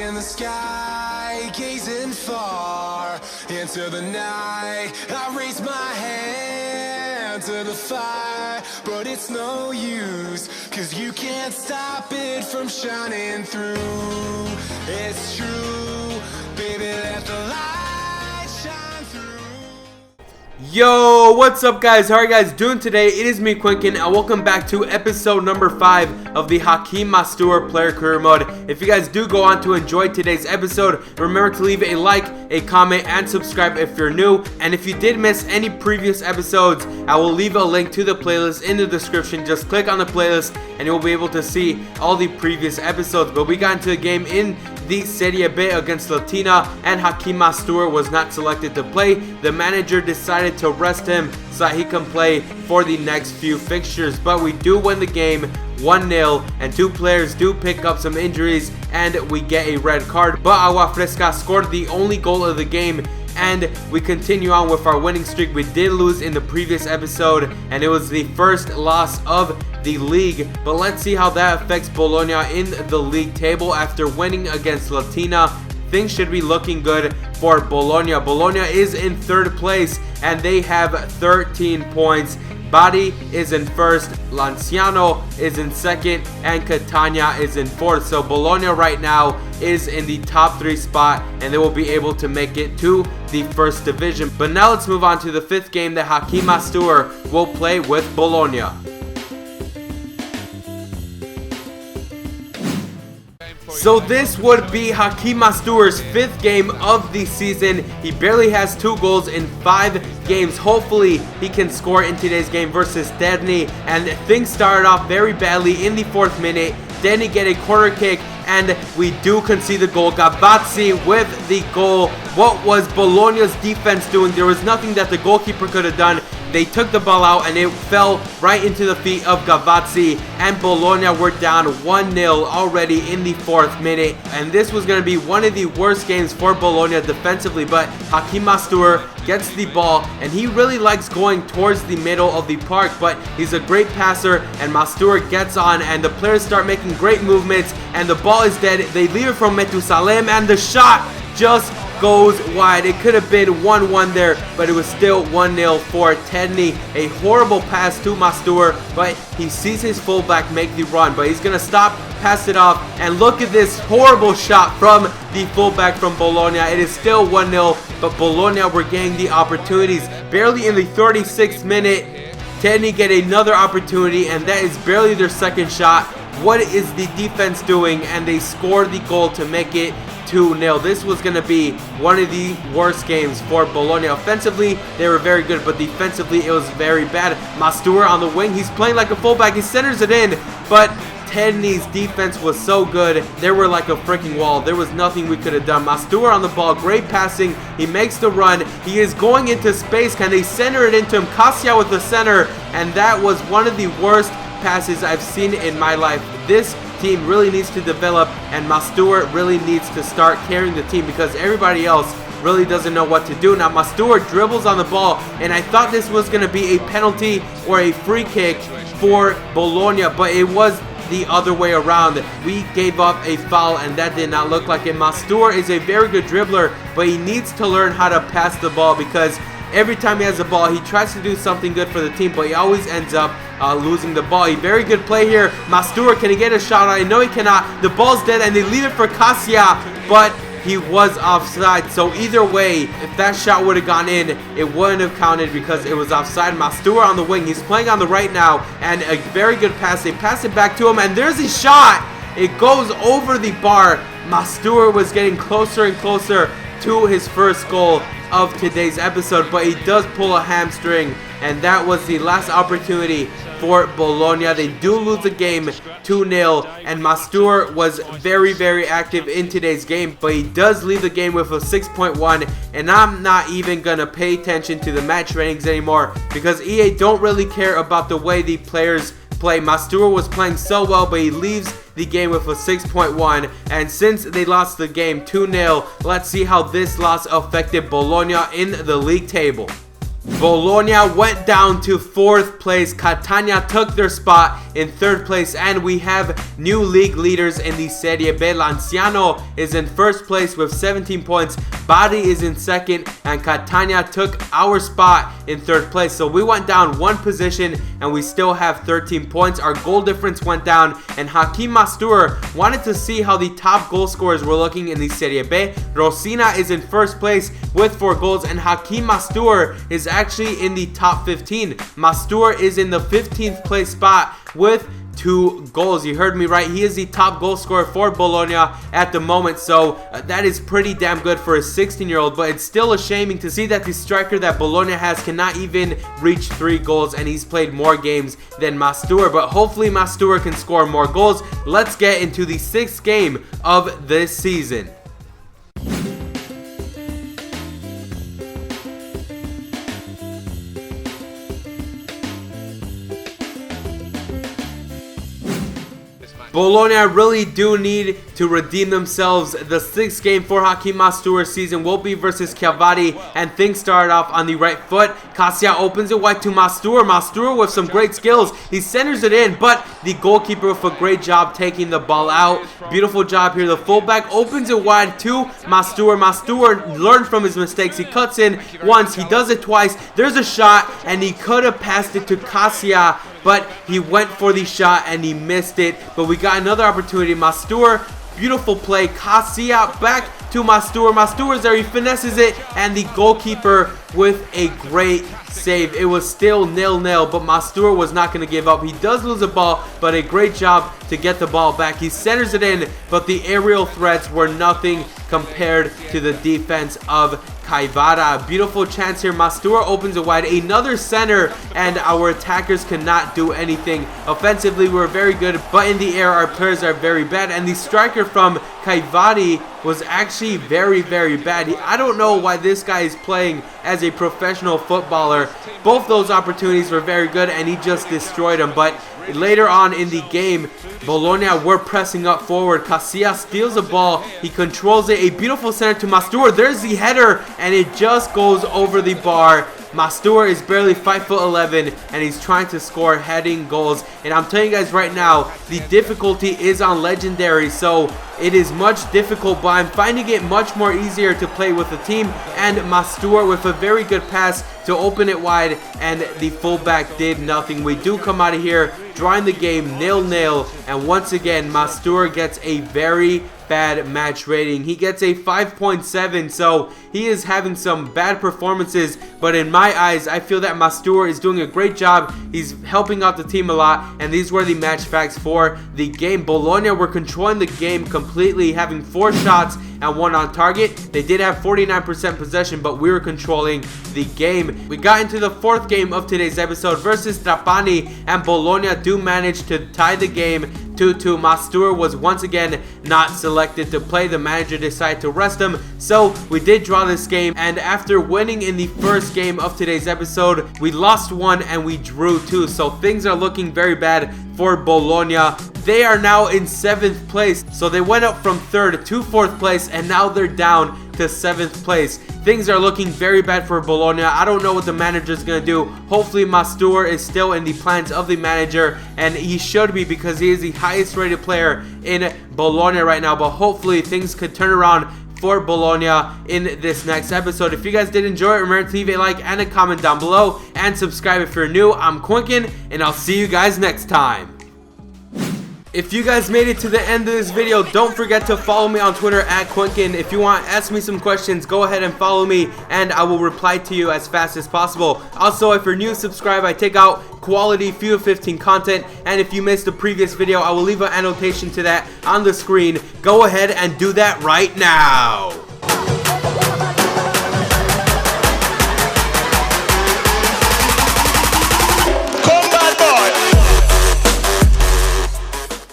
in the sky, gazing far into the night. I raise my hand to the fire, but it's no use, 'cause you can't stop it from shining through. It's true, baby, let the light shine through. Yo, what's up guys? How are you guys doing today? It is me, Quinkun, and welcome back to episode number 5 of the Hakeem Mastour player career mode. If you guys do go on to enjoy today's episode, remember to leave a like, a comment, and subscribe if you're new. And if you did miss any previous episodes, I will leave a link to the playlist in the description. Just click on the playlist and you'll be able to see all the previous episodes. But we got into a game in the Serie B against Latina, and Hakeem Mastour was not selected to play. The manager decided to rest him so that he can play for the next few fixtures. But we do win the game 1-0, and 2 players do pick up some injuries and we get a red card. But Agua Fresca scored the only goal of the game, and we continue on with our winning streak. We did lose in the previous episode, and it was the first loss of the league. But let's see how that affects Bologna in the league table. After winning against Latina, things should be looking good for Bologna. Bologna is in 3rd place and they have 13 points. Bari is in 1st, Lanciano is in 2nd, and Catania is in 4th. So Bologna right now is in the top 3 spot, and they will be able to make it to the 1st division. But now let's move on to the 5th game that Hakeem Mastour will play with Bologna. So this would be Hakeem Mastour's 5th game of the season. He barely has 2 goals in 5 games. Hopefully he can score in today's game versus Ternana. And things started off very badly in the 4th minute. Ternana get a corner kick, and we do concede the goal. Gavazzi with the goal. What was Bologna's defense doing? There was nothing that the goalkeeper could have done. They took the ball out and it fell right into the feet of Gavazzi, and Bologna were down 1-0 already in the 4th minute. And this was going to be one of the worst games for Bologna defensively, but Hakeem Mastour gets the ball, and he really likes going towards the middle of the park, but he's a great passer, and Mastour gets on, and the players start making great movements, and the ball is dead. They leave it from Metusalem, and the shot just goes wide. It could have been 1-1 there, but it was still 1-0 for Ternana. A horrible pass to Mastour, but he sees his fullback make the run, but he's gonna stop, pass it off, and look at this horrible shot from the fullback from Bologna. It is still 1-0, but Bologna were getting the opportunities. Barely in the 36th minute, Ternana get another opportunity, and that is barely their 2nd shot. What is the defense doing? And they score the goal to make it 2-0. This was going to be one of the worst games for Bologna. Offensively, they were very good, but defensively, it was very bad. Mastour on the wing, he's playing like a fullback. He centers it in, but Ternana's defense was so good. They were like a freaking wall. There was nothing we could have done. Mastour on the ball, great passing. He makes the run. He is going into space. Can they center it into him? Cassia with the center, and that was one of the worst passes I've seen in my life. This team really needs to develop, and Mastour really needs to start carrying the team because everybody else really doesn't know what to do. Now Mastour dribbles on the ball, and I thought this was going to be a penalty or a free kick for Bologna, but it was the other way around. We gave up a foul, and that did not look like it. Mastour is a very good dribbler, but he needs to learn how to pass the ball, because every time he has the ball, he tries to do something good for the team, but he always ends up losing the ball. A very good play here. Mastour, can he get a shot? I know he cannot. The ball's dead, and they leave it for Cassia, but he was offside. So either way, if that shot would have gone in, it wouldn't have counted because it was offside. Mastour on the wing. He's playing on the right now, and a very good pass. They pass it back to him, and there's a shot. It goes over the bar. Mastour was getting closer and closer to his first goal of today's episode, but he does pull a hamstring, and that was the last opportunity for Bologna. They do lose the game 2-0, and Mastour was very, very active in today's game, but he does leave the game with a 6.1, and I'm not even gonna pay attention to the match ratings anymore because EA don't really care about the way the players play. Mastour was playing so well, but he leaves the game with a 6.1, and since they lost the game 2-0, let's see how this loss affected Bologna in the league table. Bologna went down to 4th place. Catania took their spot in 3rd place, and we have new league leaders in the Serie B. Lanciano is in 1st place with 17 points. Bari is in 2nd, and Catania took our spot in 3rd place. So we went down 1 position, and we still have 13 points. Our goal difference went down, and Hakim Mastur wanted to see how the top goal scorers were looking in the Serie B. Rosina is in 1st place with 4 goals, and Hakim Mastur is actually in the top 15. Mastur is in the 15th place spot with 2 goals. You heard me right. He is the top goal scorer for Bologna at the moment, so that is pretty damn good for a 16-year-old, but it's still shaming to see that the striker that Bologna has cannot even reach 3 goals, and he's played more games than Mastur, but hopefully Mastur can score more goals. Let's get into the 6th game of this season. Bologna really do need to redeem themselves. The 6th game for Hakim Mastur's season will be versus Chiavari, and things started off on the right foot. Cassia opens it wide to Mastur. Mastur with some great skills. He centers it in, but the goalkeeper with a great job taking the ball out. Beautiful job here. The fullback opens it wide to Mastur. Mastur learned from his mistakes. He cuts in once. He does it twice. There's a shot, and he could have passed it to Cassia, but he went for the shot and he missed it. But we got another opportunity. Mastur, beautiful play. Cassia back to Mastur. Mastur is there. He finesses it, and the goalkeeper with a great save. It was still 0-0, but Mastur was not going to give up. He does lose the ball, but a great job to get the ball back. He centers it in, but the aerial threats were nothing compared to the defense of Kaivara. Beautiful chance here. Mastur opens it wide. Another center, and our attackers cannot do anything. Offensively, we're very good, but in the air, our players are very bad. And the striker from Kaivari was actually very, very bad. I don't know why this guy is playing as a professional footballer. Both those opportunities were very good, and he just destroyed them. But later on in the game, Bologna were pressing up forward. Cassia steals the ball. He controls it. A beautiful center to Mastur. There's the header, and it just goes over the bar. Mastur is barely 5'11", and he's trying to score heading goals. And I'm telling you guys right now, the difficulty is on legendary, so it is much difficult, but I'm finding it much more easier to play with the team. And Mastur with a very good pass to open it wide, and the fullback did nothing. We do come out of here drawing the game 0-0, and once again Mastur gets a very bad match rating. He gets a 5.7, so he is having some bad performances, but in my eyes, I feel that Mastur is doing a great job. He's helping out the team a lot, and these were the match facts for the game. Bologna were controlling the game completely, having 4 shots and 1 on target. They did have 49% possession, but we were controlling the game. We got into the 4th game of today's episode versus Trapani, and Bologna do manage to tie the game 2-2. Mastur was once again not selected to play. The manager decided to rest him, so we did draw this game. And after winning in the 1st game of today's episode, we lost 1 and we drew 2, so things are looking very bad for Bologna. They are now in 7th place, so they went up from 3rd to 4th place, and now they're down to 7th place. Things are looking very bad for Bologna. I don't know what the manager is going to do. Hopefully Mastur is still in the plans of the manager, and he should be, because he is the highest rated player in Bologna right now. But hopefully things could turn around for Bologna in this next episode. If you guys did enjoy it, remember to leave a like and a comment down below, and subscribe if you're new. I'm Quinkun, and I'll see you guys next time. If you guys made it to the end of this video, don't forget to follow me on Twitter at Quinkun. If you want to ask me some questions, go ahead and follow me, and I will reply to you as fast as possible. Also, if you're new, subscribe. I take out quality FIFA 15 content, and if you missed the previous video, I will leave an annotation to that on the screen. Go ahead and do that right now.